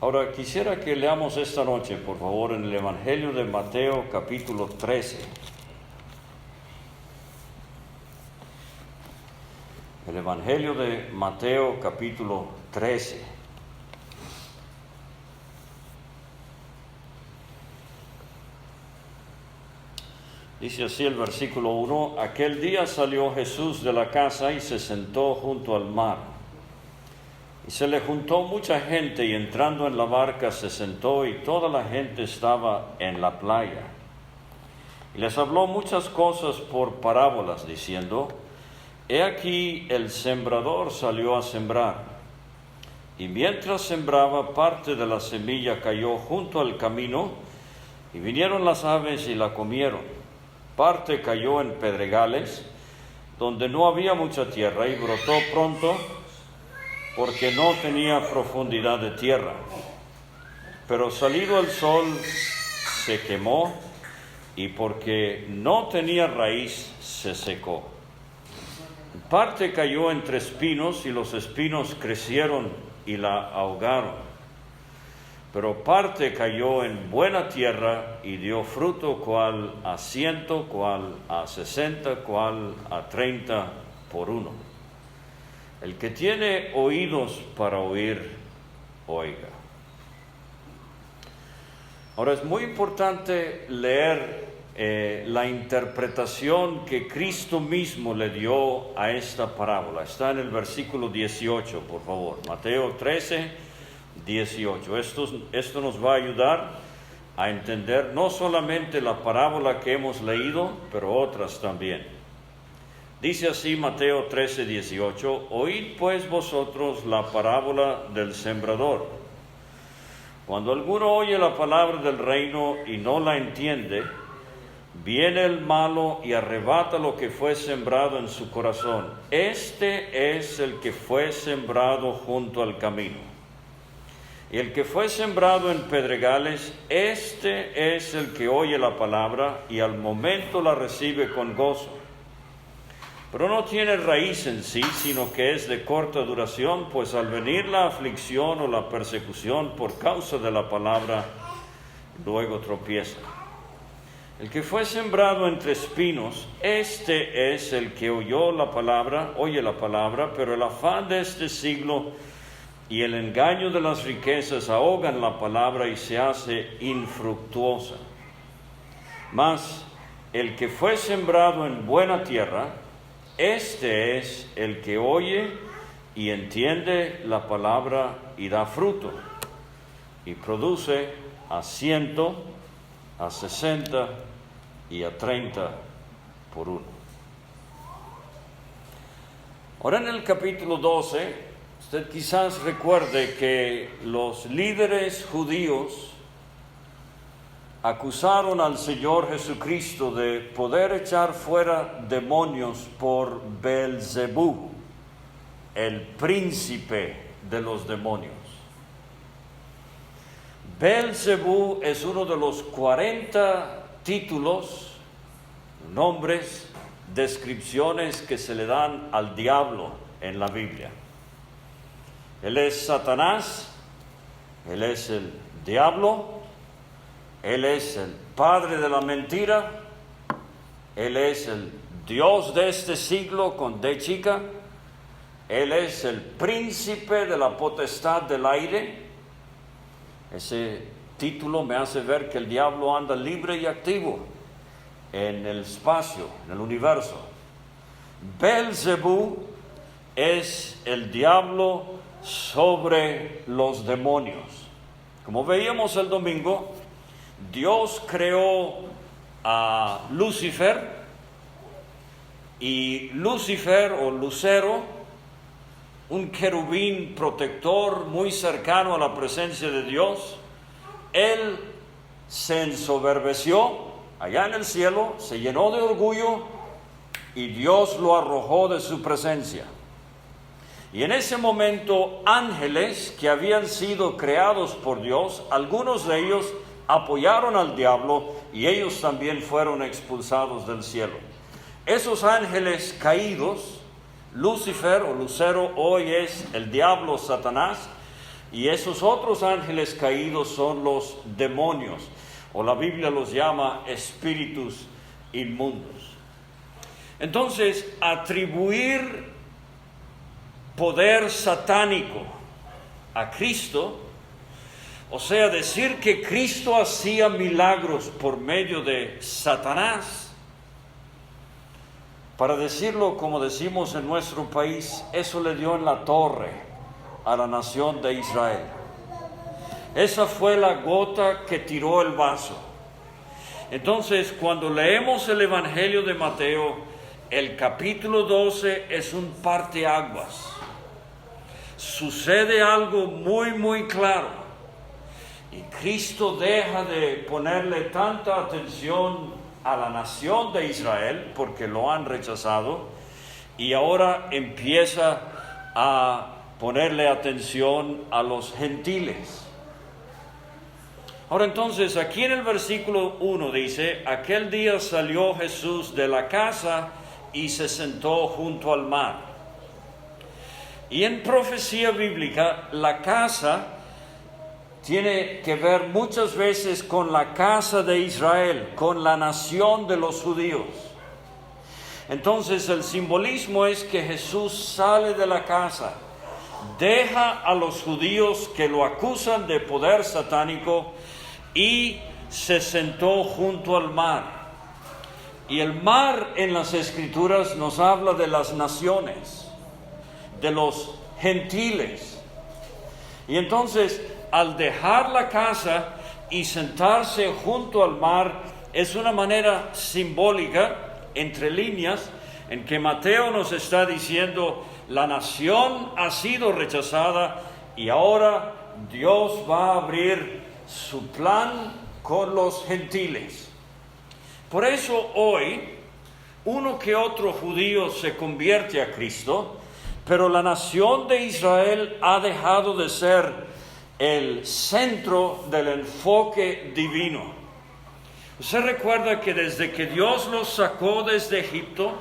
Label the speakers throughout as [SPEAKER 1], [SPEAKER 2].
[SPEAKER 1] Ahora quisiera que leamos esta noche, por favor, en el Evangelio de Mateo, capítulo 13. El Evangelio de Mateo, capítulo 13. Dice así el versículo 1: Aquel día salió Jesús de la casa y se sentó junto al mar. Y se le juntó mucha gente, y entrando en la barca se sentó, y toda la gente estaba en la playa. Y les habló muchas cosas por parábolas, diciendo: He aquí el sembrador salió a sembrar. Y mientras sembraba, parte de la semilla cayó junto al camino, y vinieron las aves y la comieron. Parte cayó en pedregales, donde no había mucha tierra, y brotó pronto, porque no tenía profundidad de tierra. Pero salido el sol, se quemó, y porque no tenía raíz, se secó. Parte cayó entre espinos, y los espinos crecieron y la ahogaron. Pero parte cayó en buena tierra, y dio fruto, cual a 100, cual a 60, cual a 30 por uno. El que tiene oídos para oír, oiga. Ahora es muy importante leer la interpretación que Cristo mismo le dio a esta parábola. Está en el versículo 18, por favor. Mateo 13, 18. Esto nos va a ayudar a entender no solamente la parábola que hemos leído, pero otras también. Dice así Mateo 13, 18: Oíd pues vosotros la parábola del sembrador. Cuando alguno oye la palabra del reino y no la entiende, viene el malo y arrebata lo que fue sembrado en su corazón. Este es el que fue sembrado junto al camino. Y el que fue sembrado en pedregales, este es el que oye la palabra y al momento la recibe con gozo. Pero no tiene raíz en sí, sino que es de corta duración, pues al venir la aflicción o la persecución por causa de la palabra, luego tropieza. El que fue sembrado entre espinos, este es el que oye la palabra, pero el afán de este siglo y el engaño de las riquezas ahogan la palabra y se hace infructuosa. Mas el que fue sembrado en buena tierra, este es el que oye y entiende la palabra y da fruto, y produce a 100, a 60 y a 30 por uno. Ahora en el capítulo 12, usted quizás recuerde que los líderes judíos acusaron al Señor Jesucristo de poder echar fuera demonios por Beelzebú, el príncipe de los demonios. Beelzebú es uno de los 40 títulos, nombres, descripciones que se le dan al diablo en la Biblia. Él es Satanás, él es el diablo, él es el padre de la mentira, él es el Dios de este siglo con D chica, él es el príncipe de la potestad del aire. Ese título me hace ver que el diablo anda libre y activo en el espacio, en el universo. Beelzebú es el diablo sobre los demonios. Como veíamos el domingo, Dios creó a Lucifer, y Lucifer o Lucero, un querubín protector muy cercano a la presencia de Dios, él se ensoberbeció allá en el cielo, se llenó de orgullo y Dios lo arrojó de su presencia. Y en ese momento ángeles que habían sido creados por Dios, algunos de ellos apoyaron al diablo y ellos también fueron expulsados del cielo. Esos ángeles caídos, Lucifer o Lucero, hoy es el diablo Satanás, y esos otros ángeles caídos son los demonios, o la Biblia los llama espíritus inmundos. Entonces, atribuir poder satánico a Cristo, o sea, decir que Cristo hacía milagros por medio de Satanás, para decirlo como decimos en nuestro país, eso le dio en la torre a la nación de Israel. Esa fue la gota que tiró el vaso. Entonces, cuando leemos el Evangelio de Mateo, el capítulo 12 es un parteaguas. Sucede algo muy claro. Y Cristo deja de ponerle tanta atención a la nación de Israel, porque lo han rechazado, y ahora empieza a ponerle atención a los gentiles. Ahora entonces, aquí en el versículo 1 dice, aquel día salió Jesús de la casa y se sentó junto al mar. Y en profecía bíblica, la casa tiene que ver muchas veces con la casa de Israel, con la nación de los judíos. Entonces el simbolismo es que Jesús sale de la casa, deja a los judíos que lo acusan de poder satánico y se sentó junto al mar. Y el mar en las Escrituras nos habla de las naciones, de los gentiles. Y entonces, al dejar la casa y sentarse junto al mar, es una manera simbólica, entre líneas, en que Mateo nos está diciendo, la nación ha sido rechazada y ahora Dios va a abrir su plan con los gentiles. Por eso hoy, uno que otro judío se convierte a Cristo, pero la nación de Israel ha dejado de ser el centro del enfoque divino. Usted recuerda que desde que Dios los sacó desde Egipto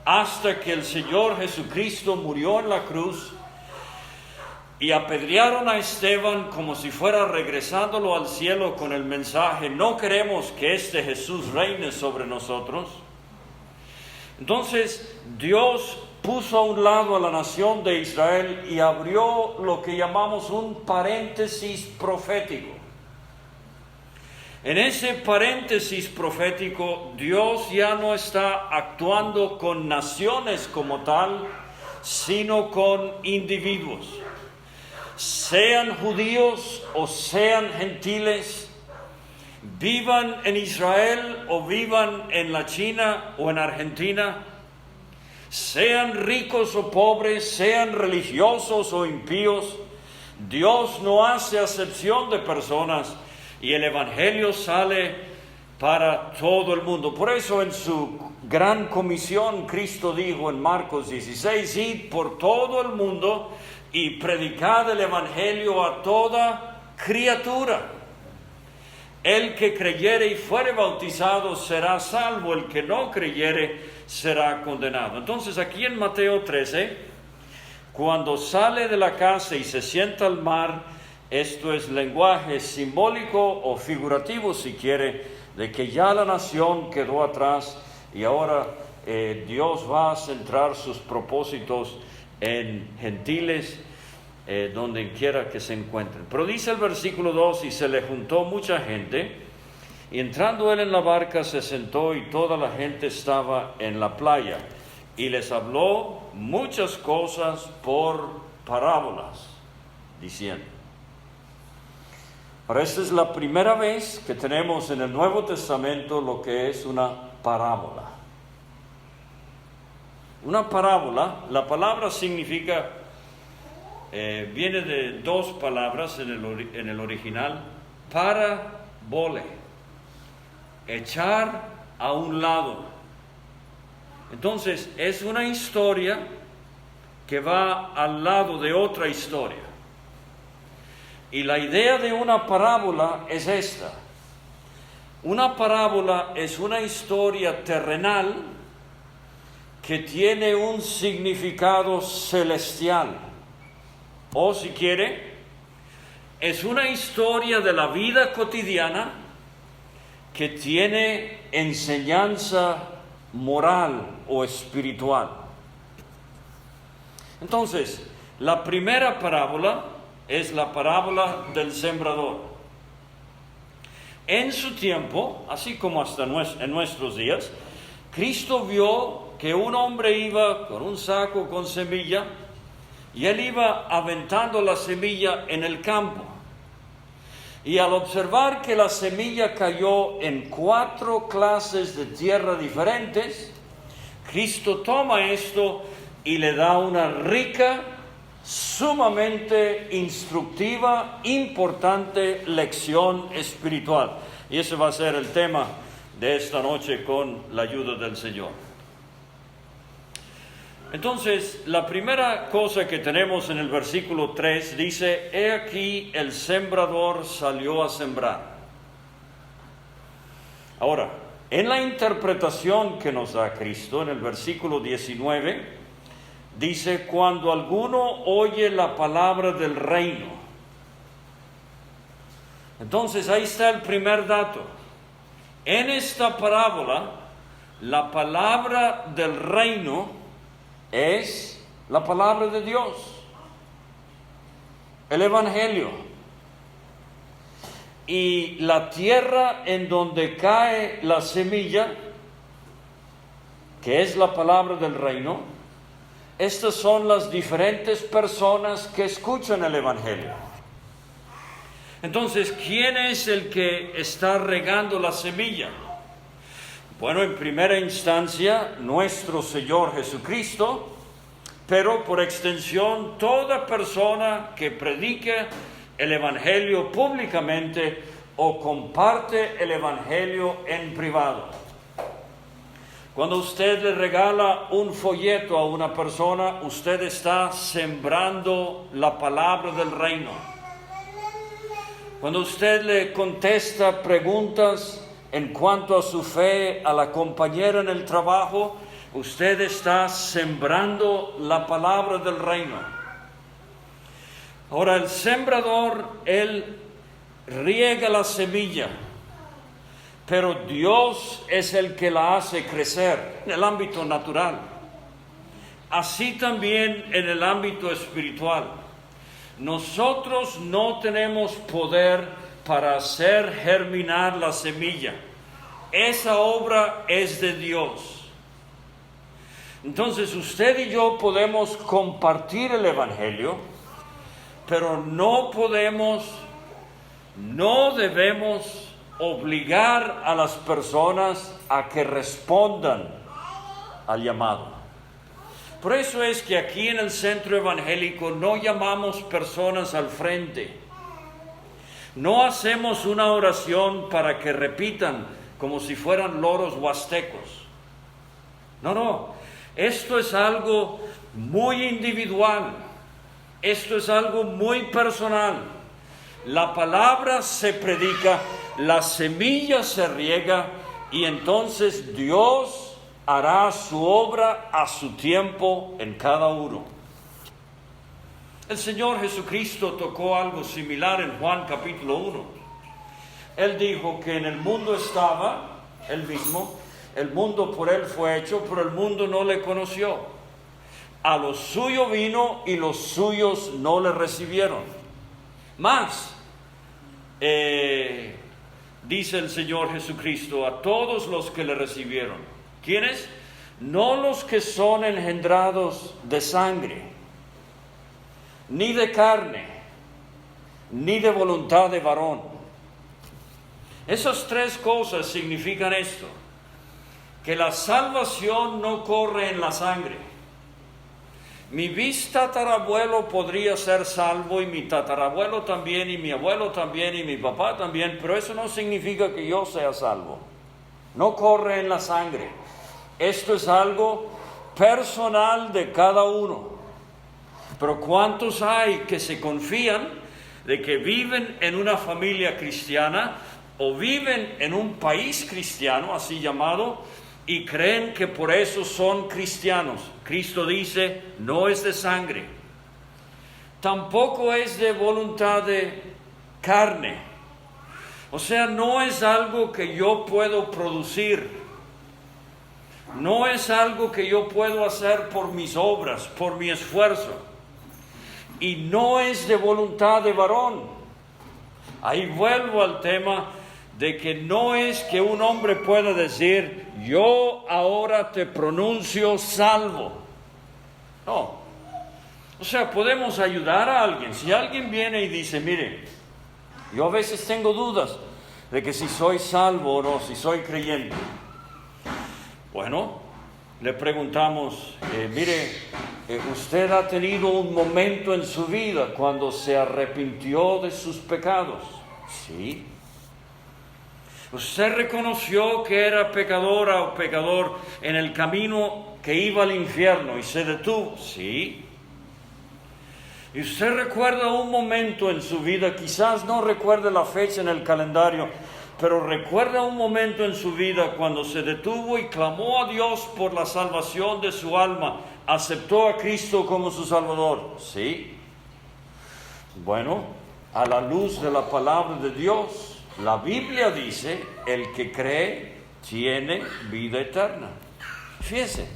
[SPEAKER 1] hasta que el Señor Jesucristo murió en la cruz y apedrearon a Esteban como si fuera regresándolo al cielo con el mensaje, no queremos que este Jesús reine sobre nosotros. Entonces Dios puso a un lado a la nación de Israel y abrió lo que llamamos un paréntesis profético. En ese paréntesis profético, Dios ya no está actuando con naciones como tal, sino con individuos. Sean judíos o sean gentiles, vivan en Israel o vivan en la China o en Argentina, sean ricos o pobres, sean religiosos o impíos, Dios no hace acepción de personas y el Evangelio sale para todo el mundo. Por eso en su gran comisión Cristo dijo en Marcos 16, id por todo el mundo y predicad el Evangelio a toda criatura. El que creyere y fuere bautizado será salvo, el que no creyere será condenado. Entonces aquí en Mateo 13, cuando sale de la casa y se sienta al mar, esto es lenguaje simbólico o figurativo si quiere, de que ya la nación quedó atrás y ahora Dios va a centrar sus propósitos en gentiles, donde quiera que se encuentren. Pero dice el versículo 2, y se le juntó mucha gente, y entrando él en la barca se sentó y toda la gente estaba en la playa, y les habló muchas cosas por parábolas, diciendo. Ahora, esta es la primera vez que tenemos en el Nuevo Testamento lo que es una parábola. Una parábola, la palabra significa, viene de dos palabras en el original, parabole, echar a un lado. Entonces, es una historia que va al lado de otra historia. Y la idea de una parábola es esta. Una parábola es una historia terrenal que tiene un significado celestial. O si quiere, es una historia de la vida cotidiana que tiene enseñanza moral o espiritual. Entonces, la primera parábola es la parábola del sembrador. En su tiempo, así como hasta en nuestros días, Cristo vio que un hombre iba con un saco con semilla y él iba aventando la semilla en el campo. Y al observar que la semilla cayó en 4 clases de tierra diferentes, Cristo toma esto y le da una rica, sumamente instructiva, importante lección espiritual. Y ese va a ser el tema de esta noche con la ayuda del Señor. Entonces, la primera cosa que tenemos en el versículo 3 dice: he aquí el sembrador salió a sembrar. Ahora, en la interpretación que nos da Cristo, en el versículo 19, dice: cuando alguno oye la palabra del reino. Entonces, ahí está el primer dato. En esta parábola, la palabra del reino es la palabra de Dios, el Evangelio. Y la tierra en donde cae la semilla, que es la palabra del reino, estas son las diferentes personas que escuchan el Evangelio. Entonces, ¿quién es el que está regando la semilla? Bueno, en primera instancia, nuestro Señor Jesucristo, pero por extensión, toda persona que predique el Evangelio públicamente o comparte el Evangelio en privado. Cuando usted le regala un folleto a una persona, usted está sembrando la palabra del reino. Cuando usted le contesta preguntas en cuanto a su fe a la compañera en el trabajo, usted está sembrando la palabra del reino. Ahora, el sembrador, él riega la semilla, pero Dios es el que la hace crecer en el ámbito natural. Así también en el ámbito espiritual. Nosotros no tenemos poder para hacer germinar la semilla. Esa obra es de Dios. Entonces usted y yo podemos compartir el Evangelio, pero no debemos obligar a las personas a que respondan al llamado. Por eso es que aquí en el centro evangélico no llamamos personas al frente. No hacemos una oración para que repitan como si fueran loros huastecos. No. Esto es algo muy individual. Esto es algo muy personal. La palabra se predica, la semilla se riega y entonces Dios hará su obra a su tiempo en cada uno. El Señor Jesucristo tocó algo similar en Juan capítulo 1. Él dijo que en el mundo estaba Él mismo, el mundo por Él fue hecho, pero el mundo no le conoció. A lo suyo vino y los suyos no le recibieron. Mas, dice el Señor Jesucristo, a todos los que le recibieron. ¿Quiénes? No los que son engendrados de sangre, ni de carne, ni de voluntad de varón. Esas 3 cosas significan esto: que la salvación no corre en la sangre. Mi bitatarabuelo podría ser salvo, y mi tatarabuelo también, y mi abuelo también, y mi papá también, pero eso no significa que yo sea salvo. No corre en la sangre. Esto es algo personal de cada uno. Pero ¿cuántos hay que se confían de que viven en una familia cristiana o viven en un país cristiano, así llamado, y creen que por eso son cristianos? Cristo dice, no es de sangre, tampoco es de voluntad de carne. O sea, no es algo que yo puedo producir. No es algo que yo puedo hacer por mis obras, por mi esfuerzo. Y no es de voluntad de varón. Ahí vuelvo al tema de que no es que un hombre pueda decir, yo ahora te pronuncio salvo. No. O sea, podemos ayudar a alguien. Si alguien viene y dice, mire, yo a veces tengo dudas de que si soy salvo o no, si soy creyente. Bueno, le preguntamos, mire, usted ha tenido un momento en su vida cuando se arrepintió de sus pecados. Sí. ¿Usted reconoció que era pecadora o pecador en el camino que iba al infierno y se detuvo? Sí. ¿Y usted recuerda un momento en su vida, quizás no recuerde la fecha en el calendario, pero recuerda un momento en su vida cuando se detuvo y clamó a Dios por la salvación de su alma, aceptó a Cristo como su Salvador? Sí. Bueno, a la luz de la palabra de Dios, la Biblia dice, el que cree tiene vida eterna. Fíjese,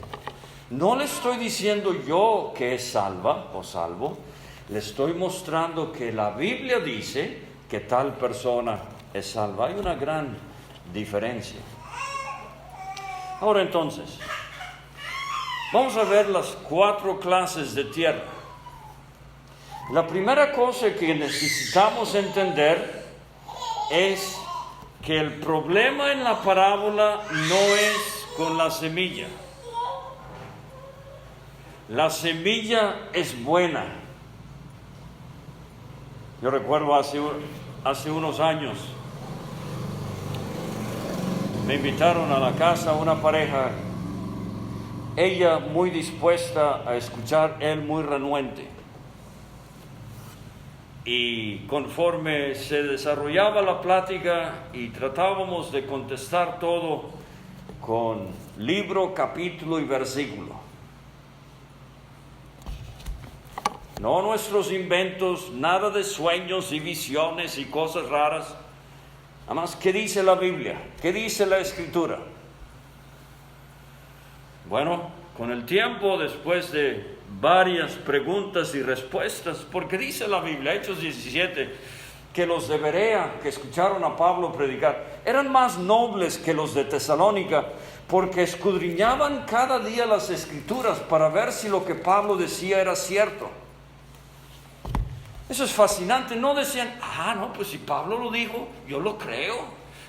[SPEAKER 1] no le estoy diciendo yo que es salva o salvo, le estoy mostrando que la Biblia dice que tal persona es salva. Hay una gran diferencia. Ahora entonces, vamos a ver las 4 clases de tierra. La primera cosa que necesitamos entender es que el problema en la parábola no es con la semilla. La semilla es buena. Yo recuerdo hace unos años, me invitaron a la casa una pareja, ella muy dispuesta a escuchar, él muy renuente. Y conforme se desarrollaba la plática y tratábamos de contestar todo con libro, capítulo y versículo. No nuestros inventos, nada de sueños y visiones y cosas raras. Además, ¿qué dice la Biblia? ¿Qué dice la Escritura? Bueno, con el tiempo, después de varias preguntas y respuestas, porque dice la Biblia, Hechos 17, que los de Berea, que escucharon a Pablo predicar, eran más nobles que los de Tesalónica, porque escudriñaban cada día las Escrituras para ver si lo que Pablo decía era cierto. Eso es fascinante. No decían, no, pues si Pablo lo dijo, yo lo creo.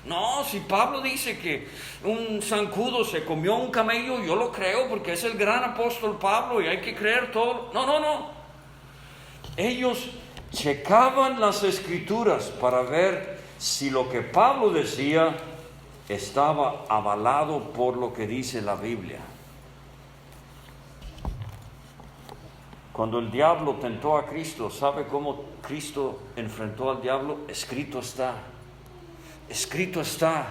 [SPEAKER 1] No, si Pablo dice que un zancudo se comió un camello, yo lo creo porque es el gran apóstol Pablo y hay que creer todo. No. Ellos checaban las Escrituras para ver si lo que Pablo decía estaba avalado por lo que dice la Biblia. Cuando el diablo tentó a Cristo, ¿sabe cómo Cristo enfrentó al diablo? Escrito está, escrito está,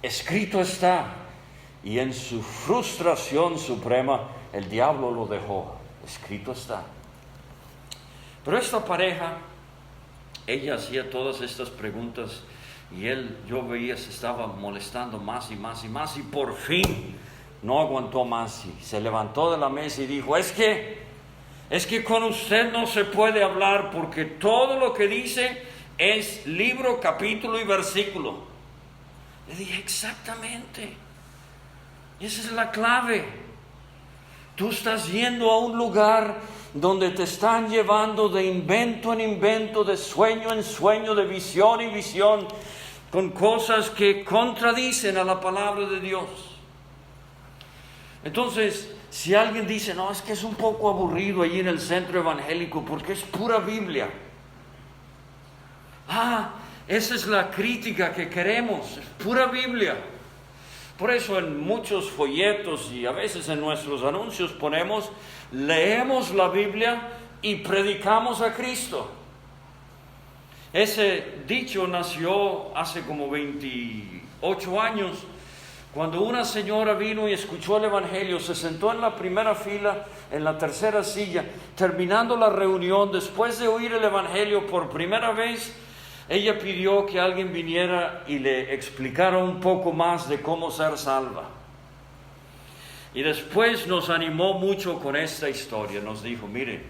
[SPEAKER 1] escrito está. Y en su frustración suprema, el diablo lo dejó. Escrito está. Pero esta pareja, ella hacía todas estas preguntas y él, yo veía, se estaba molestando más y más y más, y por fin no aguantó más y se levantó de la mesa y dijo, es que con usted no se puede hablar porque todo lo que dice es libro, capítulo y versículo. Le dije, exactamente, esa es la clave. Tú estás yendo a un lugar donde te están llevando de invento en invento, de sueño en sueño, de visión en visión, con cosas que contradicen a la palabra de Dios. Entonces, si alguien dice, no, es que es un poco aburrido allí en el centro evangélico porque es pura Biblia. Esa es la crítica que queremos, es pura Biblia. Por eso en muchos folletos y a veces en nuestros anuncios ponemos, leemos la Biblia y predicamos a Cristo. Ese dicho nació hace como 28 años, cuando una señora vino y escuchó el Evangelio, se sentó en la primera fila, en la tercera silla, terminando la reunión, después de oír el Evangelio por primera vez, Ella pidió que alguien viniera y le explicara un poco más de cómo ser salva. Y después nos animó mucho con esta historia. Nos dijo, mire,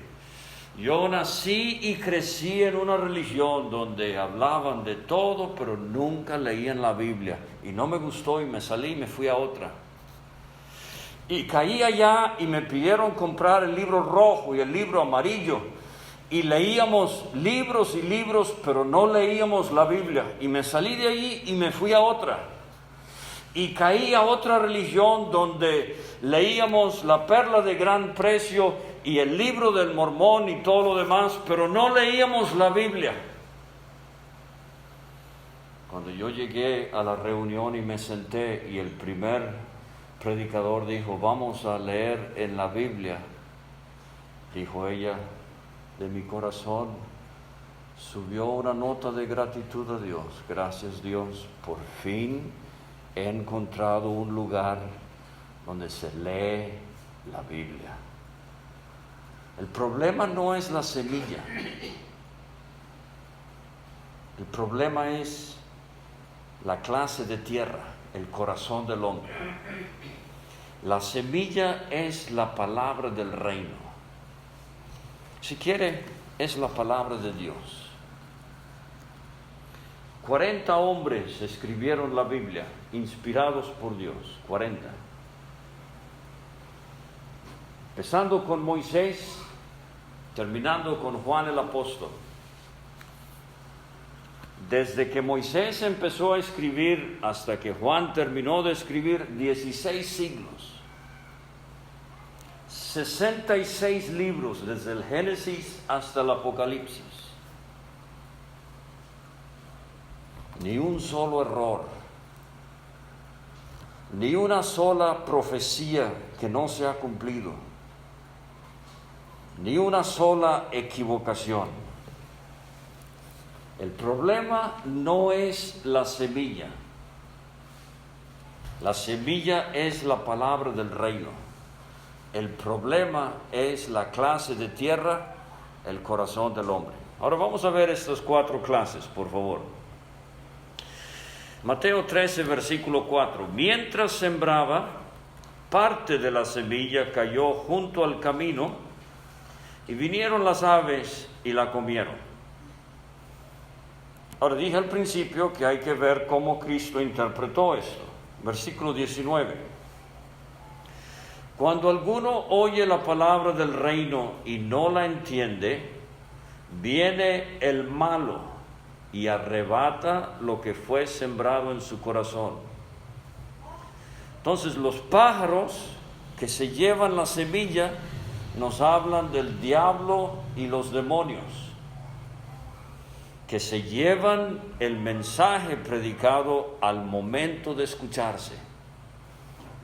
[SPEAKER 1] yo nací y crecí en una religión donde hablaban de todo, pero nunca leían la Biblia. Y no me gustó y me salí y me fui a otra. Y caí allá y me pidieron comprar el libro rojo y el libro amarillo. Y leíamos libros y libros, pero no leíamos la Biblia. Y me salí de allí y me fui a otra. Y caí a otra religión donde leíamos la perla de gran precio y el libro del Mormón y todo lo demás, pero no leíamos la Biblia. Cuando yo llegué a la reunión y me senté y el primer predicador dijo, vamos a leer en la Biblia, dijo ella, de mi corazón subió una nota de gratitud a Dios. Gracias Dios, por fin he encontrado un lugar donde se lee la Biblia. El problema no es la semilla. El problema es la clase de tierra, el corazón del hombre. La semilla es la palabra del reino. Si quiere, es la palabra de Dios. 40 hombres escribieron la Biblia, inspirados por Dios, 40. Empezando con Moisés, terminando con Juan el apóstol. Desde que Moisés empezó a escribir hasta que Juan terminó de escribir, 16 siglos. 66 libros desde el Génesis hasta el Apocalipsis. Ni un solo error, ni una sola profecía que no se ha cumplido, ni una sola equivocación. El problema no es la semilla. La semilla es la palabra del reino. El problema es la clase de tierra, el corazón del hombre. Ahora vamos a ver estas 4 clases, por favor. Mateo 13, versículo 4. Mientras sembraba, parte de la semilla cayó junto al camino y vinieron las aves y la comieron. Ahora dije al principio que hay que ver cómo Cristo interpretó esto. Versículo 19. Cuando alguno oye la palabra del reino y no la entiende, viene el malo y arrebata lo que fue sembrado en su corazón. Entonces los pájaros que se llevan la semilla nos hablan del diablo y los demonios, que se llevan el mensaje predicado al momento de escucharse.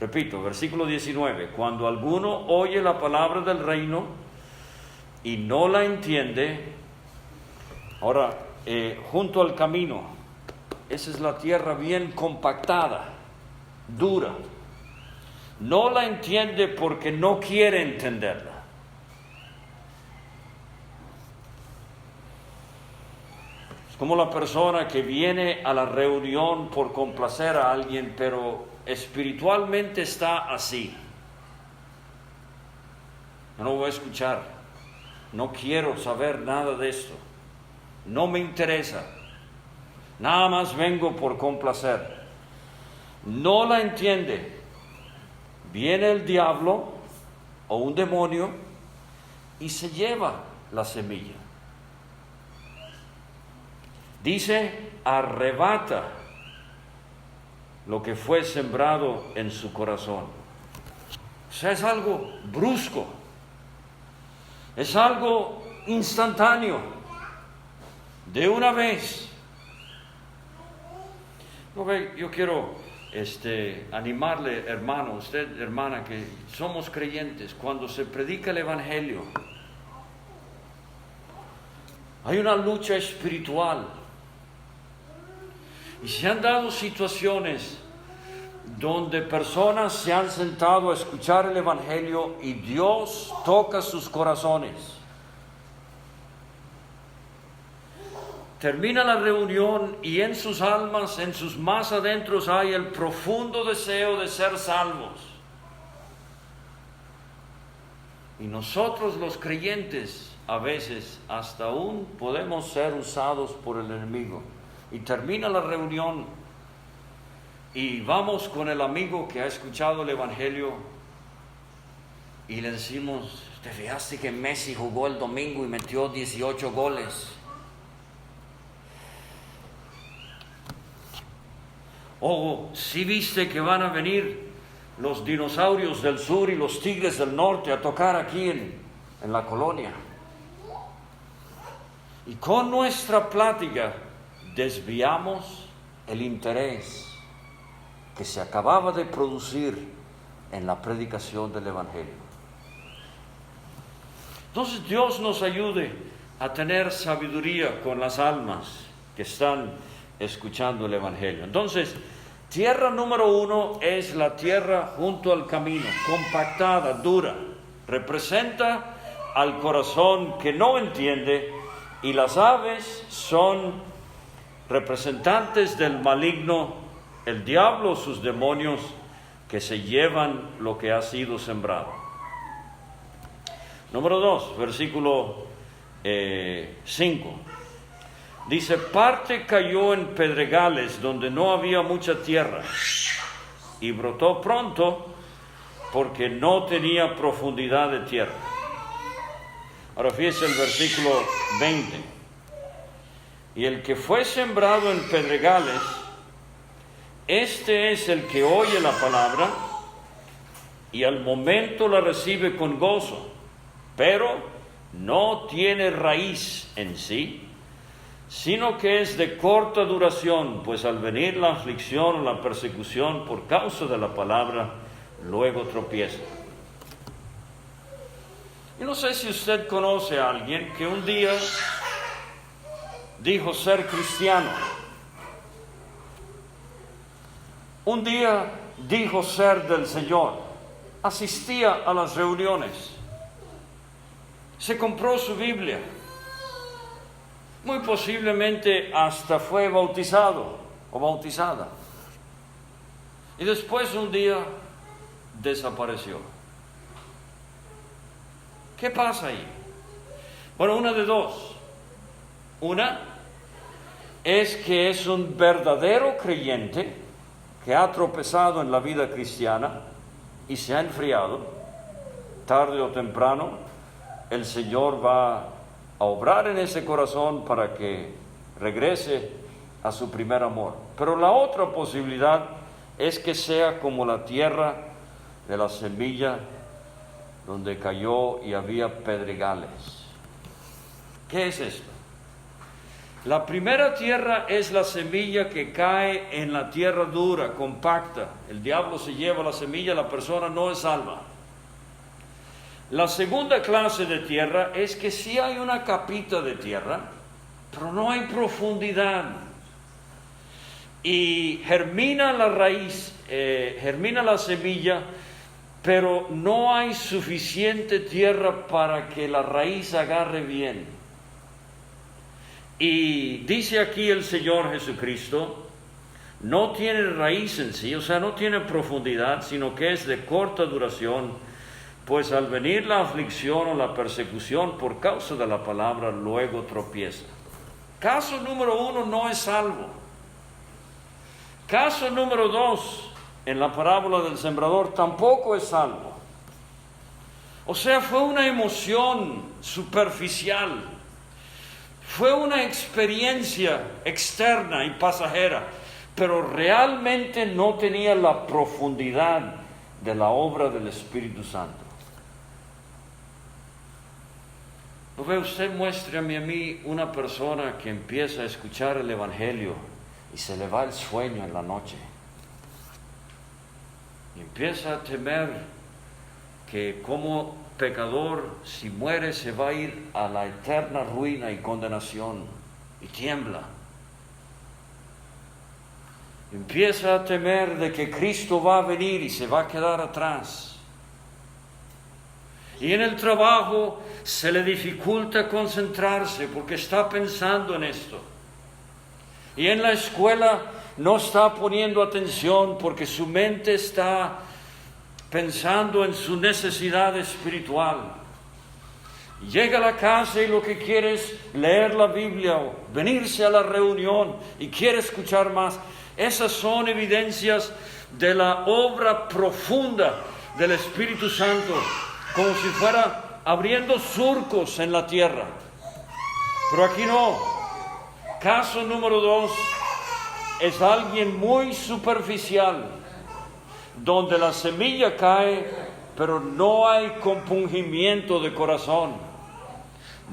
[SPEAKER 1] Repito, versículo 19, cuando alguno oye la palabra del reino y no la entiende, ahora, junto al camino, esa es la tierra bien compactada, dura, no la entiende porque no quiere entenderla. Es como la persona que viene a la reunión por complacer a alguien, pero espiritualmente está así. No voy a escuchar, no quiero saber nada de esto, no me interesa, nada más vengo por complacer. No la entiende. Viene el diablo o un demonio y se lleva la semilla. Dice, arrebata lo que fue sembrado en su corazón. O sea, es algo brusco, es algo instantáneo, de una vez. No ve, yo quiero animarle, hermano, usted, hermana, que somos creyentes. Cuando se predica el Evangelio, hay una lucha espiritual. Y se han dado situaciones donde personas se han sentado a escuchar el Evangelio y Dios toca sus corazones. termina la reunión y en sus almas, en sus más adentros hay el profundo deseo de ser salvos. Y nosotros los creyentes a veces hasta aún podemos ser usados por el enemigo. Y termina la reunión y vamos con el amigo que ha escuchado el Evangelio y le decimos: ¿te fijaste que Messi jugó el domingo y metió 18 goles? O ¿sí viste que van a venir los dinosaurios del sur y los tigres del norte a tocar aquí en la colonia? Y con nuestra plática desviamos el interés que se acababa de producir en la predicación del Evangelio. Entonces Dios nos ayude a tener sabiduría con las almas que están escuchando el Evangelio. Entonces, tierra número 1 es la tierra junto al camino, compactada, dura. Representa al corazón que no entiende, y las aves son representantes del maligno, el diablo, sus demonios, que se llevan lo que ha sido sembrado. Número 2, versículo 5. Dice: parte cayó en pedregales donde no había mucha tierra, y brotó pronto porque no tenía profundidad de tierra. Ahora fíjese el versículo 20. Y el que fue sembrado en pedregales, este es el que oye la palabra y al momento la recibe con gozo, pero no tiene raíz en sí, sino que es de corta duración, pues al venir la aflicción o la persecución por causa de la palabra, luego tropieza. Yo no sé si usted conoce a alguien que un día dijo ser cristiano. Un día dijo ser del Señor. Asistía a las reuniones. Se compró su Biblia. Muy posiblemente hasta fue bautizado o bautizada. Y después un día desapareció. ¿Qué pasa ahí? Bueno, una de dos. Una es que es un verdadero creyente que ha tropezado en la vida cristiana y se ha enfriado. Tarde o temprano, el Señor va a obrar en ese corazón para que regrese a su primer amor. Pero la otra posibilidad es que sea como la tierra de la semilla donde cayó y había pedregales. ¿Qué es esto? La primera tierra es la semilla que cae en la tierra dura, compacta. El diablo se lleva la semilla, la persona no es salva. La segunda clase de tierra es que sí hay una capita de tierra, pero no hay profundidad. Y germina la raíz, germina la semilla, pero no hay suficiente tierra para que la raíz agarre bien. Y dice aquí el Señor Jesucristo, no tiene raíz en sí, o sea, no tiene profundidad, sino que es de corta duración, pues al venir la aflicción o la persecución por causa de la palabra, luego tropieza. Caso número 1, no es salvo. Caso número 2, en la parábola del sembrador, tampoco es salvo. O sea, fue una emoción superficial, fue una experiencia externa y pasajera, pero realmente no tenía la profundidad de la obra del Espíritu Santo. ¿No ve usted? Muéstrame a mí una persona que empieza a escuchar el Evangelio y se le va el sueño en la noche. Y empieza a temer que como pecador, si muere, se va a ir a la eterna ruina y condenación, y tiembla. Empieza a temer de que Cristo va a venir y se va a quedar atrás. Y en el trabajo se le dificulta concentrarse porque está pensando en esto. Y en la escuela no está poniendo atención porque su mente está pensando en su necesidad espiritual. Llega a la casa y lo que quiere es leer la Biblia o venirse a la reunión y quiere escuchar más. Esas son evidencias de la obra profunda del Espíritu Santo, como si fuera abriendo surcos en la tierra. Pero aquí no. Caso número 2 es alguien muy superficial, donde la semilla cae, pero no hay compungimiento de corazón,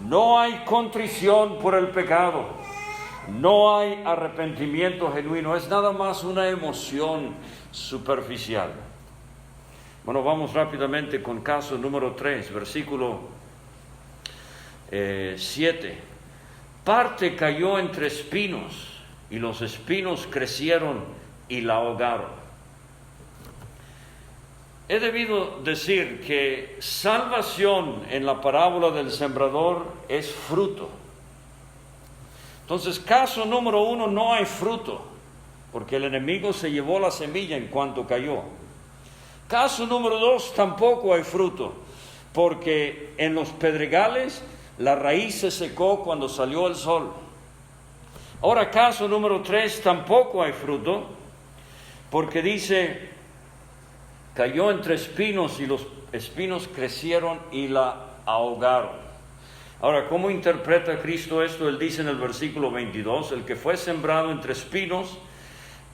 [SPEAKER 1] no hay contrición por el pecado, no hay arrepentimiento genuino, es nada más una emoción superficial. Bueno, vamos rápidamente con caso número 3, versículo 7. Parte cayó entre espinos, y los espinos crecieron y la ahogaron. He debido decir que salvación en la parábola del sembrador es fruto. Entonces, caso número 1, no hay fruto, porque el enemigo se llevó la semilla en cuanto cayó. Caso número 2, tampoco hay fruto, porque en los pedregales la raíz se secó cuando salió el sol. Ahora, caso número 3, tampoco hay fruto, porque dice, cayó entre espinos y los espinos crecieron y la ahogaron. Ahora, ¿cómo interpreta Cristo esto? Él dice en el versículo 22, el que fue sembrado entre espinos,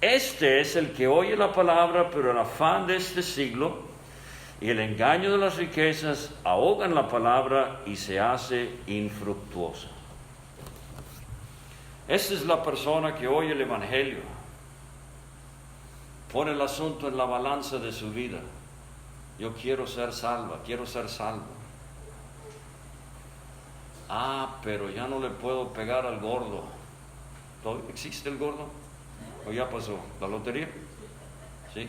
[SPEAKER 1] este es el que oye la palabra, pero el afán de este siglo y el engaño de las riquezas ahogan la palabra y se hace infructuosa. Esa es la persona que oye el Evangelio, pone el asunto en la balanza de su vida. Yo quiero ser salva, quiero ser salvo. Pero ya no le puedo pegar al gordo. ¿Todavía existe el gordo? ¿O ya pasó? ¿La lotería? ¿Sí?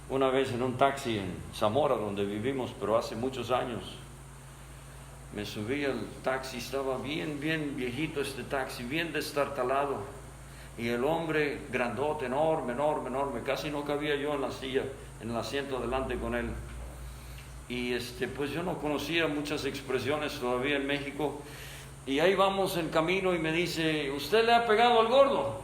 [SPEAKER 1] Una vez en un taxi en Zamora, donde vivimos, pero hace muchos años, me subí al taxi, estaba bien viejito este taxi, bien destartalado, y el hombre grandote, enorme, casi no cabía yo en la silla, en el asiento adelante con él. Y pues yo no conocía muchas expresiones todavía en México, y ahí vamos en camino y me dice, ¿usted le ha pegado al gordo?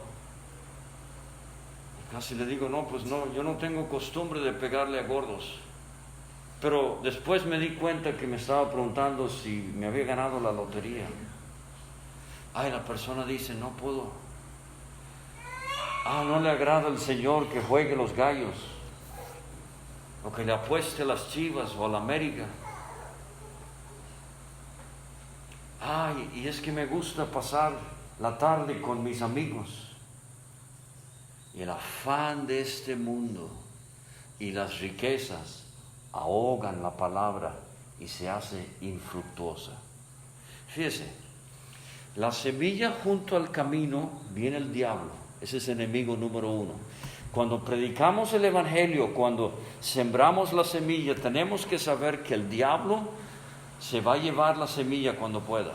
[SPEAKER 1] Casi le digo, no, pues no, yo no tengo costumbre de pegarle a gordos. Pero después me di cuenta que me estaba preguntando si me había ganado la lotería. La persona dice, no puedo. No le agrada al Señor que juegue los gallos, o que le apueste a las Chivas o a la América. Y es que me gusta pasar la tarde con mis amigos. Y el afán de este mundo y las riquezas ahogan la palabra y se hace infructuosa. Fíjese, la semilla junto al camino viene el diablo. Ese es enemigo número 1. Cuando predicamos el Evangelio, cuando sembramos la semilla, tenemos que saber que el diablo se va a llevar la semilla cuando pueda.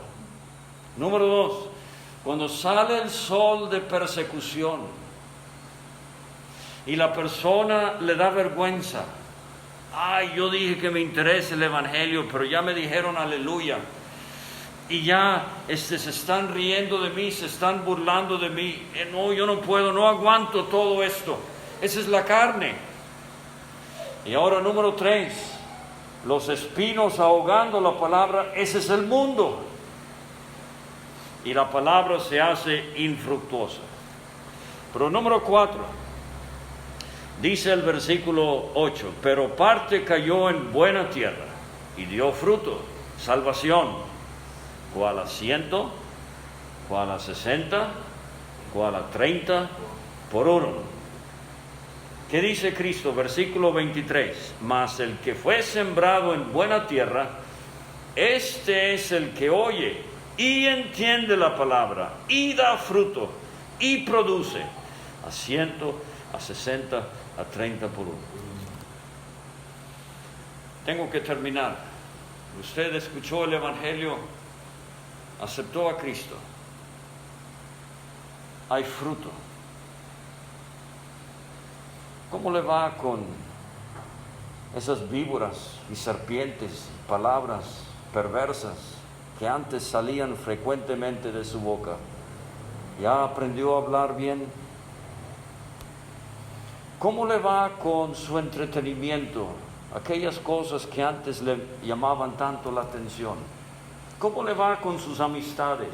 [SPEAKER 1] Número 2, cuando sale el sol de persecución y la persona le da vergüenza. Yo dije que me interesa el Evangelio, pero ya me dijeron aleluya. Y ya se están riendo de mí, se están burlando de mí. No, yo no puedo, no aguanto todo esto. Esa es la carne. Y ahora número 3, los espinos ahogando la palabra, ese es el mundo. Y la palabra se hace infructuosa. Pero número 4, dice el versículo 8, pero parte cayó en buena tierra y dio fruto, salvación, cuál a 100, cuál a 60, cuál a 30 por 1. ¿Qué dice Cristo? Versículo 23, mas el que fue sembrado en buena tierra, este es el que oye y entiende la palabra y da fruto y produce a 100, a 60, a 30 por 1. Tengo que terminar. Usted escuchó el Evangelio, aceptó a Cristo, hay fruto. ¿Cómo le va con esas víboras y serpientes, palabras perversas que antes salían frecuentemente de su boca? ¿Ya aprendió a hablar bien? ¿Cómo le va con su entretenimiento? Aquellas cosas que antes le llamaban tanto la atención. ¿Cómo le va con sus amistades?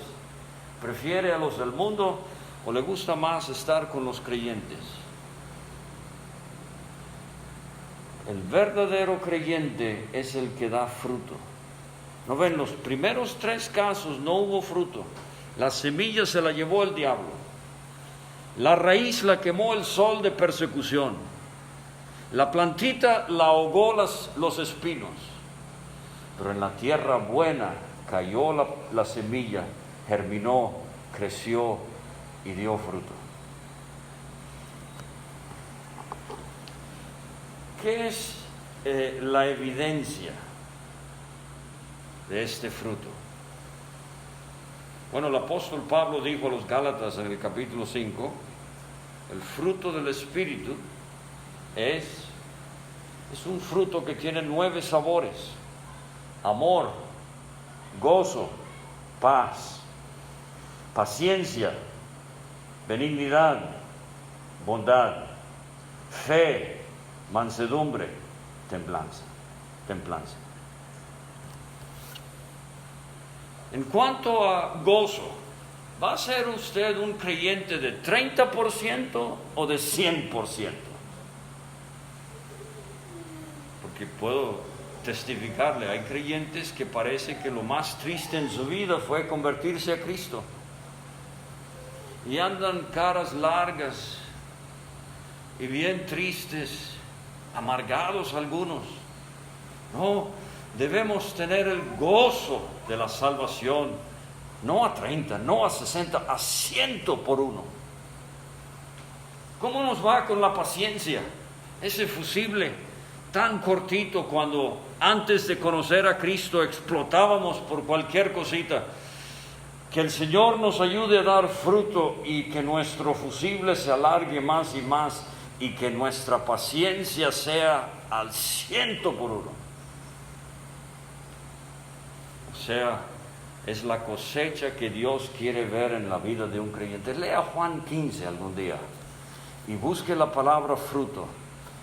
[SPEAKER 1] ¿Prefiere a los del mundo o le gusta más estar con los creyentes? El verdadero creyente es el que da fruto. ¿No ven? Los primeros 3 casos no hubo fruto. La semilla se la llevó el diablo. La raíz la quemó el sol de persecución. La plantita la ahogó los espinos. Pero en la tierra buena cayó la semilla, germinó, creció y dio fruto. ¿Qué es la evidencia de este fruto? Bueno, el apóstol Pablo dijo a los Gálatas en el capítulo 5, el fruto del Espíritu es un fruto que tiene 9 sabores: amor, gozo, paz, paciencia, benignidad, bondad, fe, mansedumbre, templanza. En cuanto a gozo, ¿va a ser usted un creyente de 30% o de 100%? Porque puedo testificarle, hay creyentes que parece que lo más triste en su vida fue convertirse a Cristo. Y andan caras largas y bien tristes, amargados algunos. No, debemos tener el gozo de la salvación, no a 30, no a 60, a 100 por uno. ¿Cómo nos va con la paciencia? Ese fusible tan cortito, cuando antes de conocer a Cristo explotábamos por cualquier cosita. Que el Señor nos ayude a dar fruto y que nuestro fusible se alargue más y más y que nuestra paciencia sea al 100 por uno. O sea, es la cosecha que Dios quiere ver en la vida de un creyente. Lea Juan 15 algún día y busque la palabra fruto.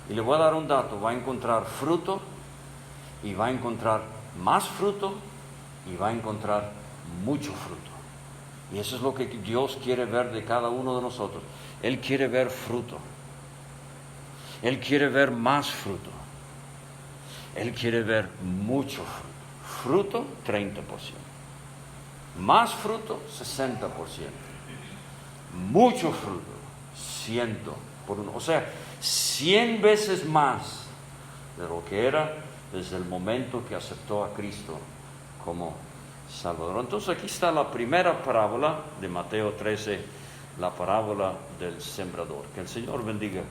[SPEAKER 1] Y le voy a dar un dato: va a encontrar fruto y va a encontrar más fruto y va a encontrar mucho fruto. Y eso es lo que Dios quiere ver de cada uno de nosotros. Él quiere ver fruto. Él quiere ver más fruto. Él quiere ver mucho fruto. Fruto, 30%. Más fruto, 60%. Mucho fruto, 100 por uno. O sea, 100 veces más de lo que era desde el momento que aceptó a Cristo como Salvador. Entonces aquí está la primera parábola de Mateo 13, la parábola del sembrador. Que el Señor bendiga